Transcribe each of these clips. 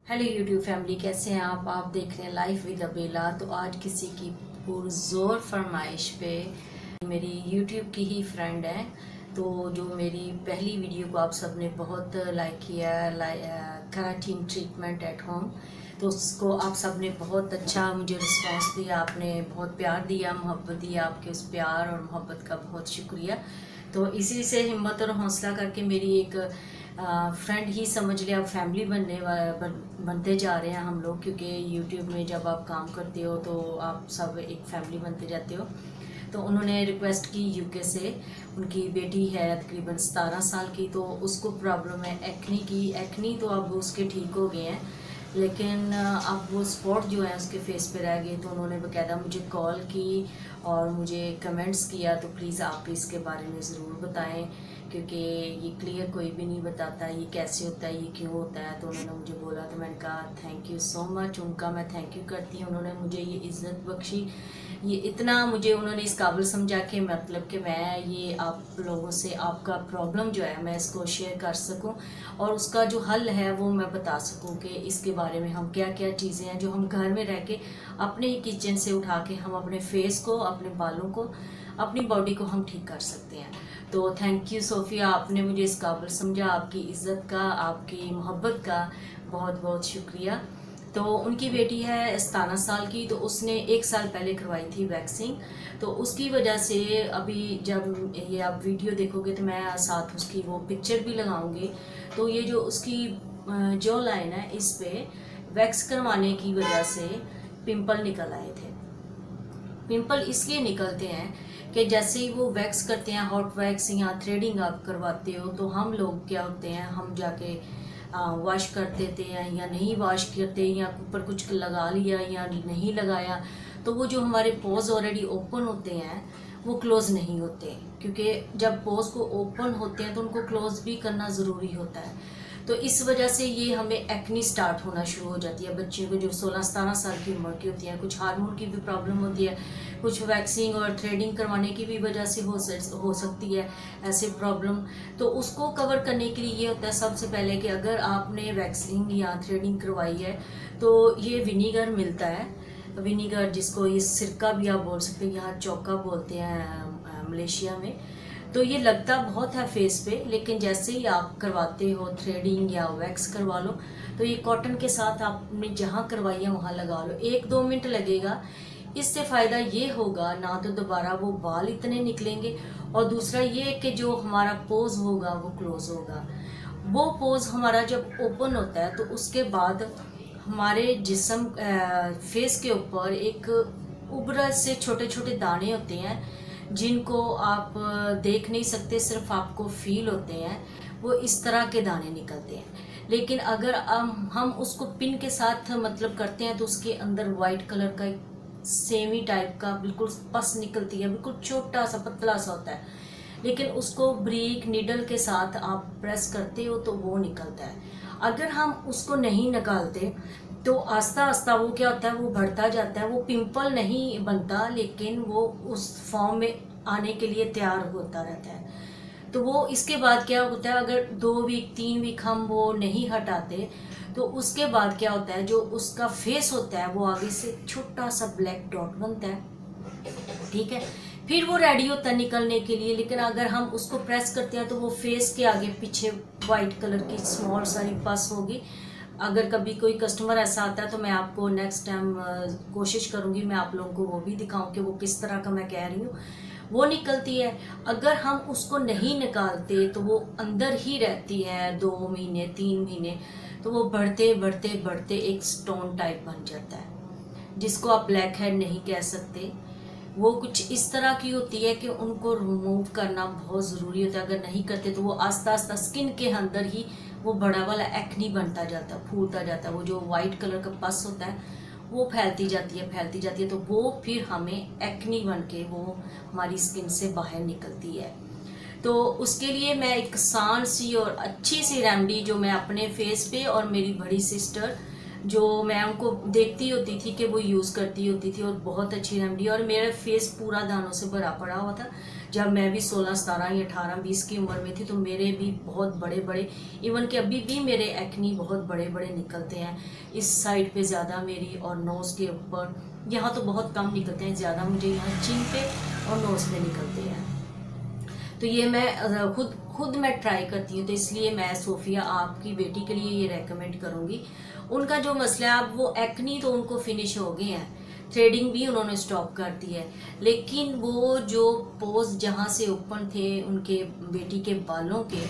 Hello YouTube family, कैसे हैं आप देख रहे हैं लाइफ विद अबेला। तो आज किसी की पुरजोर फरमाइश पे मेरी यूट्यूब की ही फ्रेंड है, तो जो मेरी पहली वीडियो को आप सबने बहुत लाइक किया, केराटिन ट्रीटमेंट एट होम, तो उसको आप सबने बहुत अच्छा मुझे रिस्पांस दिया, आपने बहुत प्यार दिया, मोहब्बत दिया। आपके उस प्यार और मोहब्बत का बहुत शुक्रिया। तो इसी से हिम्मत और हौसला करके मेरी एक फ्रेंड ही समझ लिया, फैमिली बनते जा रहे हैं हम लोग, क्योंकि यूट्यूब में जब आप काम करते हो तो आप सब एक फैमिली बनते जाते हो। तो उन्होंने रिक्वेस्ट की यूके से, उनकी बेटी है तकरीबन 17 साल की, तो उसको प्रॉब्लम है एक्नी की। एक्नी तो अब उसके ठीक हो गए हैं, लेकिन अब वो स्पॉट जो है उसके फेस पे रह गए। तो उन्होंने बाकायदा मुझे कॉल की और मुझे कमेंट्स किया, तो प्लीज़ आप भी इसके बारे में ज़रूर बताएं, क्योंकि ये क्लियर कोई भी नहीं बताता ये कैसे होता है, ये क्यों होता है। तो उन्होंने मुझे बोला, तो मैंने कहा थैंक यू सो मच, उनका मैं थैंक यू करती हूँ। उन्होंने मुझे ये इज़्ज़त बख्शी, ये इतना मुझे उन्होंने इस काबिल समझा कि मतलब कि मैं ये आप लोगों से आपका प्रॉब्लम जो है मैं इसको शेयर कर सकूं और उसका जो हल है वो मैं बता सकूं कि इसके बारे में हम क्या क्या चीज़ें हैं जो हम घर में रह के अपने ही किचन से उठा के हम अपने फेस को, अपने बालों को, अपनी बॉडी को हम ठीक कर सकते हैं। तो थैंक यू सोफिया, आपने मुझे इस काबिल समझा। आपकी इज़्ज़त का, आपकी मोहब्बत का बहुत बहुत शुक्रिया। तो उनकी बेटी है 17 साल की, तो उसने 1 साल पहले करवाई थी वैक्सीन। तो उसकी वजह से अभी जब ये आप वीडियो देखोगे तो मैं साथ उसकी वो पिक्चर भी लगाऊंगी। तो ये जो उसकी जो लाइन है, इस पे वैक्स करवाने की वजह से पिंपल निकल आए थे। पिंपल इसलिए निकलते हैं कि जैसे ही वो वैक्स करते हैं, हॉट वैक्स या थ्रेडिंग आप करवाते हो, तो हम लोग क्या होते हैं, हम जाके वॉश कर देते हैं या नहीं वॉश करते, या ऊपर कुछ लगा लिया या नहीं लगाया, तो वो जो हमारे पोज ऑलरेडी ओपन होते हैं वो क्लोज नहीं होते, क्योंकि जब पोज को ओपन होते हैं तो उनको क्लोज भी करना ज़रूरी होता है। तो इस वजह से ये हमें एक्नी स्टार्ट होना शुरू हो जाती है बच्चियों को जो 16-17 साल की उम्र की होती है। कुछ हार्मोन की भी प्रॉब्लम होती है, कुछ वैक्सिंग और थ्रेडिंग करवाने की भी वजह से हो सकती है ऐसे प्रॉब्लम। तो उसको कवर करने के लिए ये होता है सबसे पहले कि अगर आपने वैक्सिंग या थ्रेडिंग करवाई है तो ये विनीगर मिलता है, विनीगर जिसको ये सिरका भी आप बोल सकते हैं, यहाँ चौका बोलते हैं मलेशिया में। तो ये लगता बहुत है फेस पे, लेकिन जैसे ही आप करवाते हो थ्रेडिंग या वैक्स करवा लो, तो ये कॉटन के साथ आपने जहाँ करवाई है वहाँ लगा लो, 1-2 मिनट लगेगा। इससे फ़ायदा ये होगा ना तो दोबारा वो बाल इतने निकलेंगे, और दूसरा ये कि जो हमारा पोज होगा वो क्लोज होगा। वो पोज हमारा जब ओपन होता है तो उसके बाद हमारे जिस्म फेस के ऊपर एक उभरा से छोटे छोटे दाने होते हैं, जिनको आप देख नहीं सकते, सिर्फ आपको फील होते हैं। वो इस तरह के दाने निकलते हैं। लेकिन अगर हम उसको पिन के साथ मतलब करते हैं तो उसके अंदर वाइट कलर का एक सेमी टाइप का बिल्कुल पस निकलती है, बिल्कुल छोटा सा पतला सा होता है। लेकिन उसको ब्रीक नीडल के साथ आप प्रेस करते हो तो वो निकलता है। अगर हम उसको नहीं निकालते तो आस्ता आस्ता वो क्या होता है, वो बढ़ता जाता है। वो पिंपल नहीं बनता, लेकिन वो उस फॉर्म में आने के लिए तैयार होता रहता है। तो वो इसके बाद क्या होता है, अगर 2 वीक 3 वीक हम वो नहीं हटाते तो उसके बाद क्या होता है, जो उसका फेस होता है वो आगे से छोटा सा ब्लैक डॉट बनता है। ठीक है, फिर वो रेडी होता है निकलने के लिए। लेकिन अगर हम उसको प्रेस करते हैं तो वो फेस के आगे पीछे वाइट कलर की स्मॉल सारी पस होगी। अगर कभी कोई कस्टमर ऐसा आता है तो मैं आपको नेक्स्ट टाइम कोशिश करूंगी मैं आप लोगों को वो भी दिखाऊं कि वो किस तरह का मैं कह रही हूँ, वो निकलती है। अगर हम उसको नहीं निकालते तो वो अंदर ही रहती है 2 महीने 3 महीने, तो वो बढ़ते बढ़ते बढ़ते एक स्टोन टाइप बन जाता है, जिसको आप ब्लैक हेड नहीं कह सकते। वो कुछ इस तरह की होती है कि उनको रिमूव करना बहुत ज़रूरी होता है। अगर नहीं करते तो वो आस्ता आस्ता स्किन के अंदर ही वो बड़ा वाला एक्नी बनता जाता है, फूलता जाता है। वो जो वाइट कलर का पस होता है वो फैलती जाती है फैलती जाती है, तो वो फिर हमें एक्नी बन के वो हमारी स्किन से बाहर निकलती है। तो उसके लिए मैं एक आसान सी और अच्छी सी रेमेडी जो मैं अपने फेस पे और मेरी बड़ी सिस्टर जो मैं उनको देखती होती थी कि वो यूज़ करती होती थी, और बहुत अच्छी रेमेडी। और मेरा फेस पूरा दानों से भरा पड़ा हुआ था। जब मैं भी 16, 17 या 18, 20 की उम्र में थी तो मेरे भी बहुत बड़े बड़े, इवन कि अभी भी मेरे एक्नी बहुत बड़े बड़े निकलते हैं। इस साइड पे ज़्यादा मेरी, और नोज़ के ऊपर, यहाँ तो बहुत कम निकलते हैं, ज़्यादा मुझे यहाँ चिन पे और नोज़ पे निकलते हैं। तो ये मैं खुद मैं ट्राई करती हूँ, तो इसलिए मैं सोफिया आपकी बेटी के लिए ये रेकमेंड करूँगी। उनका जो मसला है, अब वो एक्नी तो उनको फिनिश हो गए हैं, थ्रेडिंग भी उन्होंने स्टॉप कर दी है, लेकिन वो जो पोज जहाँ से ओपन थे उनके बेटी के बालों के,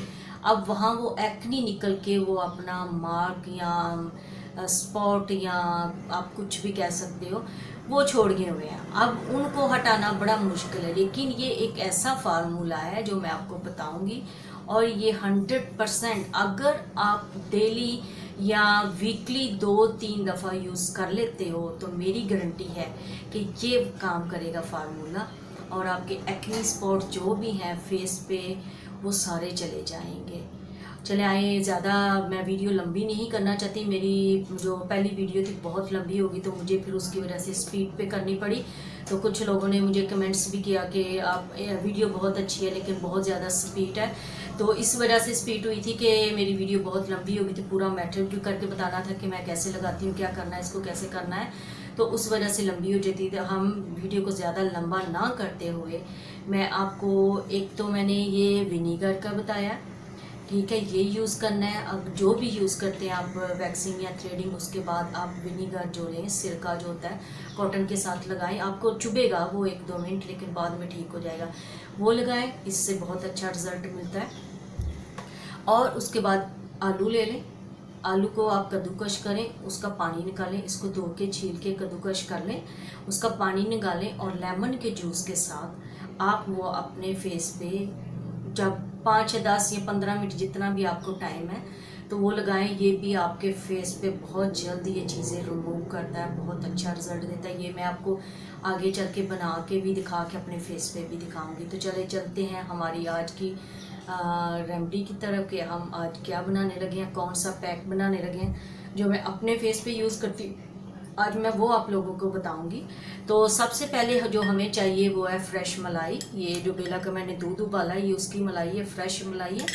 अब वहाँ वो एक्नी निकल के वो अपना मार्क या स्पॉट या आप कुछ भी कह सकते हो, वो छोड़ गए हुए हैं। अब उनको हटाना बड़ा मुश्किल है, लेकिन ये एक ऐसा फार्मूला है जो मैं आपको बताऊंगी, और ये 100% अगर आप डेली या वीकली 2-3 दफ़ा यूज़ कर लेते हो तो मेरी गारंटी है कि ये काम करेगा फार्मूला, और आपके एक्नी स्पॉट जो भी हैं फेस पे वो सारे चले जाएंगे। चले आए, ज़्यादा मैं वीडियो लंबी नहीं करना चाहती। मेरी जो पहली वीडियो थी बहुत लंबी होगी, तो मुझे फिर उसकी वजह से स्पीड पे करनी पड़ी। तो कुछ लोगों ने मुझे कमेंट्स भी किया कि आप वीडियो बहुत अच्छी है लेकिन बहुत ज़्यादा स्पीड है, तो इस वजह से स्पीड हुई थी कि मेरी वीडियो बहुत लंबी होगी थी। पूरा मैटर भी करके बताना था कि मैं कैसे लगाती हूँ, क्या करना है, इसको कैसे करना है, तो उस वजह से लंबी हो जाती थी। हम वीडियो को ज़्यादा लंबा ना करते हुए मैं आपको, एक तो मैंने ये विनीगर का बताया, ठीक है, ये यूज़ करना है। अब जो भी यूज़ करते हैं आप वैक्सिंग या थ्रेडिंग, उसके बाद आप विनीगर जो लें, सिरका जो होता है, कॉटन के साथ लगाएं। आपको चुभेगा वो 1-2 मिनट, लेकिन बाद में ठीक हो जाएगा, वो लगाएं, इससे बहुत अच्छा रिजल्ट मिलता है। और उसके बाद आलू ले लें, आलू को आप कद्दूकश करें, उसका पानी निकालें, इसको धो के छील के कद्दूकश कर लें, उसका पानी निकालें, और लेमन के जूस के साथ आप वो अपने फेस पे जब 5 या 10 या 15 मिनट जितना भी आपको टाइम है तो वो लगाएं। ये भी आपके फेस पे बहुत जल्द ये चीज़ें रिमूव करता है, बहुत अच्छा रिजल्ट देता है। ये मैं आपको आगे चल के बना के भी दिखा के अपने फेस पे भी दिखाऊंगी। तो चले चलते हैं हमारी आज की रेमेडी की तरफ कि हम आज क्या बनाने लगे हैं, कौन सा पैक बनाने लगे हैं जो मैं अपने फेस पे यूज़ करती हूँ। आज मैं वो आप लोगों को बताऊंगी। तो सबसे पहले जो हमें चाहिए वो है फ्रेश मलाई। ये जो बेला का मैंने दूध उबाला है, ये उसकी मलाई है, फ्रेश मलाई है,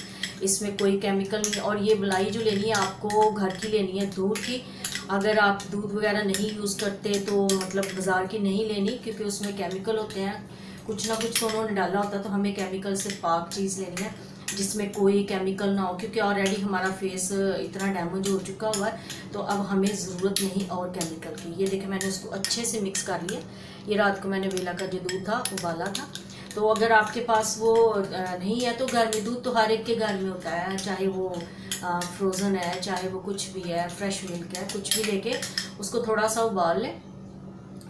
इसमें कोई केमिकल नहीं। और ये मलाई जो लेनी है आपको घर की लेनी है, दूध की। अगर आप दूध वगैरह नहीं यूज़ करते तो मतलब बाज़ार की नहीं लेनी, क्योंकि उसमें केमिकल होते हैं, कुछ ना कुछ तो उन्होंने डाला होता है। तो हमें केमिकल से पाक चीज़ लेनी है जिसमें कोई केमिकल ना हो, क्योंकि ऑलरेडी हमारा फेस इतना डैमेज हो चुका हुआ है, तो अब हमें ज़रूरत नहीं और केमिकल की। ये देखिए मैंने उसको अच्छे से मिक्स कर लिया। ये रात को मैंने बेला का जो दूध था उबाला था। तो अगर आपके पास वो नहीं है तो घर में दूध तो हर एक के घर में होता है, चाहे वो फ्रोज़न है, चाहे वो कुछ भी है, फ्रेश मिल्क है, कुछ भी लेके उसको थोड़ा सा उबाल लें,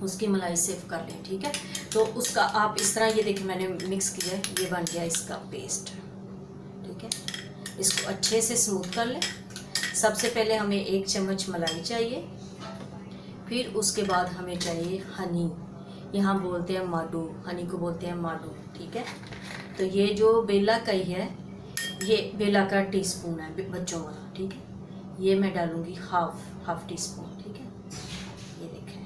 उसकी मलाई सेव कर लें, ठीक है। तो उसका आप इस तरह, ये देखिए मैंने मिक्स किया है, ये बन गया इसका पेस्ट, ठीक है। इसको अच्छे से स्मूथ कर लें। सबसे पहले हमें 1 चम्मच मलाई चाहिए, फिर उसके बाद हमें चाहिए हनी, यहाँ बोलते हैं माडू, हनी को बोलते हैं माडू, ठीक है। तो ये जो बेला का ही है, ये बेला का टीस्पून है बच्चों वाला, ठीक है। ये मैं डालूंगी हाफ टी स्पून, ठीक है, ये देखें।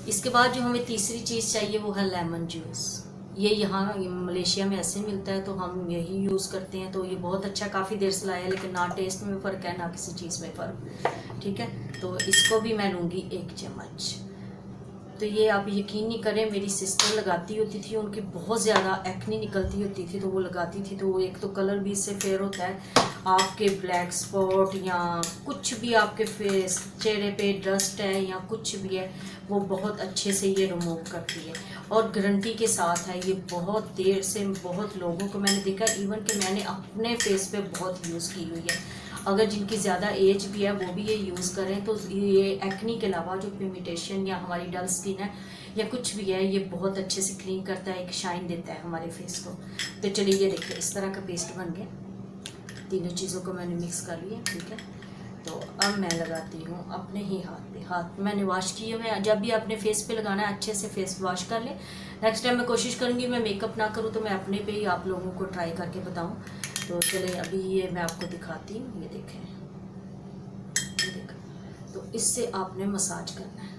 इसके बाद जो हमें तीसरी चीज़ चाहिए वो है लेमन जूस। ये यहाँ मलेशिया में ऐसे मिलता है तो हम यही यूज़ करते हैं। तो ये बहुत अच्छा, काफ़ी देर से लाया है, लेकिन ना टेस्ट में फ़र्क है ना किसी चीज़ में फ़र्क, ठीक है। तो इसको भी मैं लूँगी 1 चम्मच। तो ये आप यकीन नहीं करें, मेरी सिस्टर लगाती होती थी, उनकी बहुत ज़्यादा एक्नी निकलती होती थी, तो वो लगाती थी, तो वो एक तो कलर भी इससे फेयर होता है, आपके ब्लैक स्पॉट या कुछ भी आपके फेस चेहरे पे डस्ट है या कुछ भी है, वो बहुत अच्छे से ये रिमूव करती है, और गारंटी के साथ है। ये बहुत देर से बहुत लोगों को मैंने देखा, इवन कि मैंने अपने फेस पे बहुत यूज़ की हुई है। अगर जिनकी ज़्यादा एज भी है वो भी ये यूज़ करें तो ये एक्नी के अलावा जो पिगमेंटेशन या हमारी डल स्किन है या कुछ भी है, ये बहुत अच्छे से क्लीन करता है, एक शाइन देता है हमारे फेस को। तो चलिए ये देखिए इस तरह का पेस्ट बन गया, तीनों चीज़ों को मैंने मिक्स कर लिया, ठीक है। तो अब मैं लगाती हूँ अपने ही हाथ पे, हाथ मैंने वॉश किए हुए। जब भी अपने फेस पे लगाना है अच्छे से फेस वॉश कर लें। नेक्स्ट टाइम मैं कोशिश करूँगी मैं मेकअप ना करूँ, तो मैं अपने पे ही आप लोगों को ट्राई करके बताऊँ। तो चले अभी ये मैं आपको दिखाती हूँ, ये देखें, इससे आपने मसाज करना है।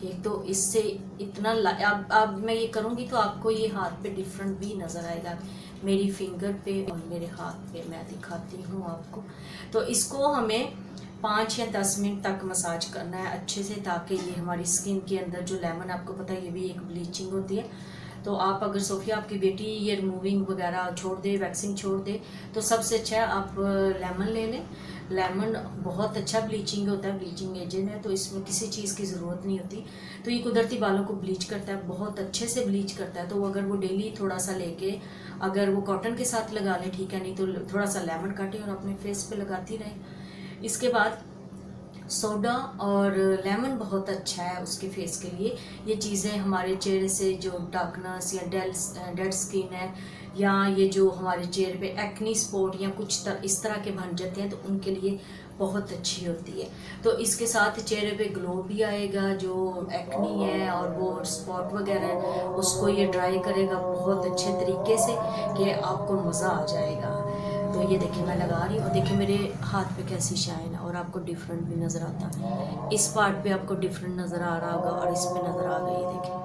एक तो इससे इतना अब मैं ये करूँगी तो आपको ये हाथ पे डिफरेंट भी नज़र आएगा, मेरी फिंगर पे और मेरे हाथ पे मैं दिखाती हूँ आपको। तो इसको हमें 5 या 10 मिनट तक मसाज करना है अच्छे से, ताकि ये हमारी स्किन के अंदर जो लेमन, आपको पता है ये भी एक ब्लीचिंग होती है। तो आप अगर सोफिया आपकी बेटी ये रिमूविंग वगैरह छोड़ दे, वैक्सिंग छोड़ दे, तो सबसे अच्छा है आप लेमन ले लें। लेमन बहुत अच्छा ब्लीचिंग होता है, ब्लीचिंग एजेंट है, तो इसमें किसी चीज़ की ज़रूरत नहीं होती। तो ये कुदरती बालों को ब्लीच करता है, बहुत अच्छे से ब्लीच करता है। तो अगर वो डेली थोड़ा सा लेके, अगर वो कॉटन के साथ लगा लें ठीक है, नहीं तो थोड़ा सा लेमन काटें और अपने फेस पे लगाती रहें। इसके बाद सोडा और लेमन बहुत अच्छा है उसके फेस के लिए। ये चीज़ें हमारे चेहरे से जो डार्कनेस या डेड स्किन है, या ये जो हमारे चेहरे पे एक्नी स्पॉट या कुछ इस तरह के बन जाते हैं, तो उनके लिए बहुत अच्छी होती है। तो इसके साथ चेहरे पे ग्लो भी आएगा, जो एक्नी है और वो स्पॉट वगैरह है उसको ये ड्राई करेगा बहुत अच्छे तरीके से कि आपको मज़ा आ जाएगा। तो ये देखिए मैं लगा रही हूँ, और देखिए मेरे हाथ पे कैसी शाइन है, और आपको डिफरेंट भी नज़र आता है। इस पार्ट पे आपको डिफरेंट नज़र आ रहा होगा और इस पे नज़र आ गई, देखिए।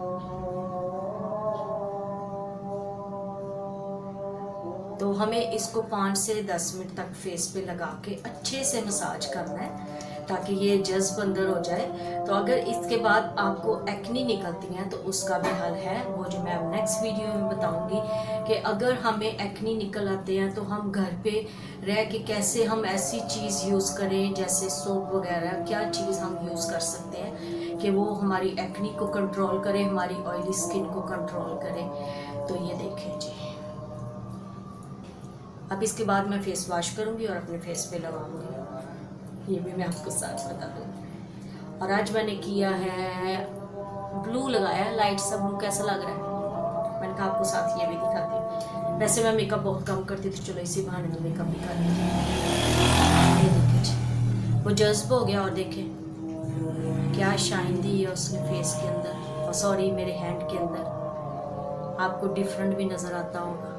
तो हमें इसको 5 से 10 मिनट तक फेस पे लगा के अच्छे से मसाज करना है, ताकि ये जज्ब अंदर हो जाए। तो अगर इसके बाद आपको एक्नी निकलती हैं तो उसका भी हल है, वो जो मैं अब नेक्स्ट वीडियो में बताऊंगी कि अगर हमें एक्नी निकल आते हैं तो हम घर पे रह के कैसे हम ऐसी चीज़ यूज़ करें, जैसे सोप वगैरह, क्या चीज़ हम यूज़ कर सकते हैं कि वो हमारी एक्नी को कंट्रोल करे, हमारी ऑयली स्किन को कंट्रोल करे। तो ये देखें जी, अब इसके बाद मैं फेस वॉश करूँगी और अपने फेस पे लगाऊंगी, ये भी मैं आपको साथ बता दूँगी। और आज मैंने किया है ब्लू लगाया, लाइट सा ब्लू, कैसा लग रहा है? मैंने कहा आपको साथ ये भी दिखाती हूँ। वैसे मैं मेकअप बहुत कम करती थी, चलो इसी बहाने तो मेकअप भी कर लीजिए। ये देखिए वो जज्ब हो गया, और देखें क्या शाइन दी है उसने फेस के अंदर, और सॉरी मेरे हैंड के अंदर, आपको डिफरेंट भी नज़र आता होगा।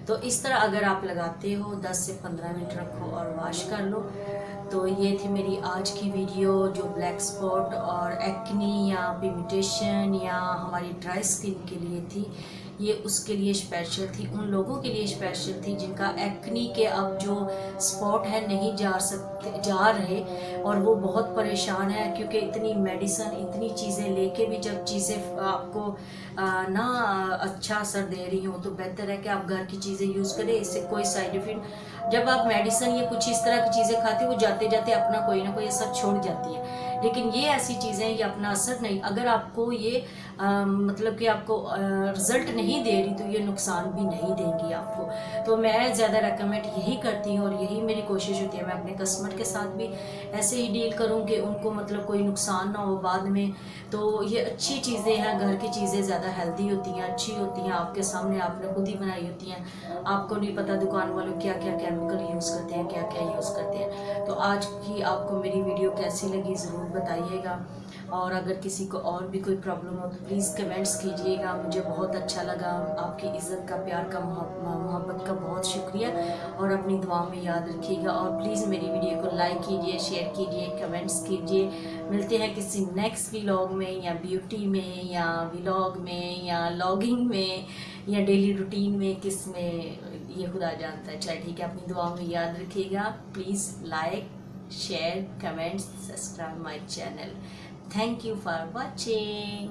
तो इस तरह अगर आप लगाते हो 10 से 15 मिनट रखो और वॉश कर लो। तो ये थी मेरी आज की वीडियो, जो ब्लैक स्पॉट और एक्नी या पिगमेंटेशन या हमारी ड्राई स्किन के लिए थी। ये उसके लिए स्पेशल थी, उन लोगों के लिए स्पेशल थी जिनका एक्नी के अब जो स्पॉट है नहीं जा रहे, और वो बहुत परेशान है, क्योंकि इतनी मेडिसिन, इतनी चीज़ें लेके भी जब चीज़ें आपको ना अच्छा असर दे रही हो, तो बेहतर है कि आप घर की चीज़ें यूज़ करें। इससे कोई साइड इफेक्ट, जब आप मेडिसिन या कुछ इस तरह की चीज़ें खाते हो, वो जाते जाते अपना कोई ना कोई असर छोड़ जाती है, लेकिन ये ऐसी चीज़ें ये अपना असर नहीं, अगर आपको ये मतलब कि आपको रिजल्ट नहीं दे रही, तो ये नुकसान भी नहीं देंगी आपको। तो मैं ज़्यादा रेकमेंड यही करती हूँ, और यही मेरी कोशिश होती है, मैं अपने कस्टमर के साथ भी ऐसे ही डील करूँ कि उनको मतलब कोई नुकसान ना हो बाद में। तो ये अच्छी चीज़ें हैं, घर की चीज़ें ज़्यादा हेल्दी होती हैं, अच्छी होती हैं, आपके सामने आपने खुद ही बनाई होती हैं, आपको नहीं पता दुकान वालों क्या क्या केमिकल यूज़ करते हैं, क्या क्या यूज़ करते हैं। तो आज की आपको मेरी वीडियो कैसी लगी ज़रूर बताइएगा, और अगर किसी को और भी कोई प्रॉब्लम हो तो प्लीज़ कमेंट्स कीजिएगा। मुझे बहुत अच्छा लगा, आपकी इज़्ज़त का, प्यार का, मोहब्बत का बहुत शुक्रिया, और अपनी दुआ में याद रखिएगा। और प्लीज़ मेरी वीडियो को लाइक कीजिए, शेयर कीजिए, कमेंट्स कीजिए। मिलते हैं किसी नेक्स्ट व्लॉग में, या ब्यूटी में, या व्लॉग में, या लॉगिंग में, या डेली रूटीन में, किस में, ये खुदा जानता है। चलिए ठीक है, अपनी दुआ में याद रखिएगा। Please like, share, comment, subscribe my channel. Thank you for watching.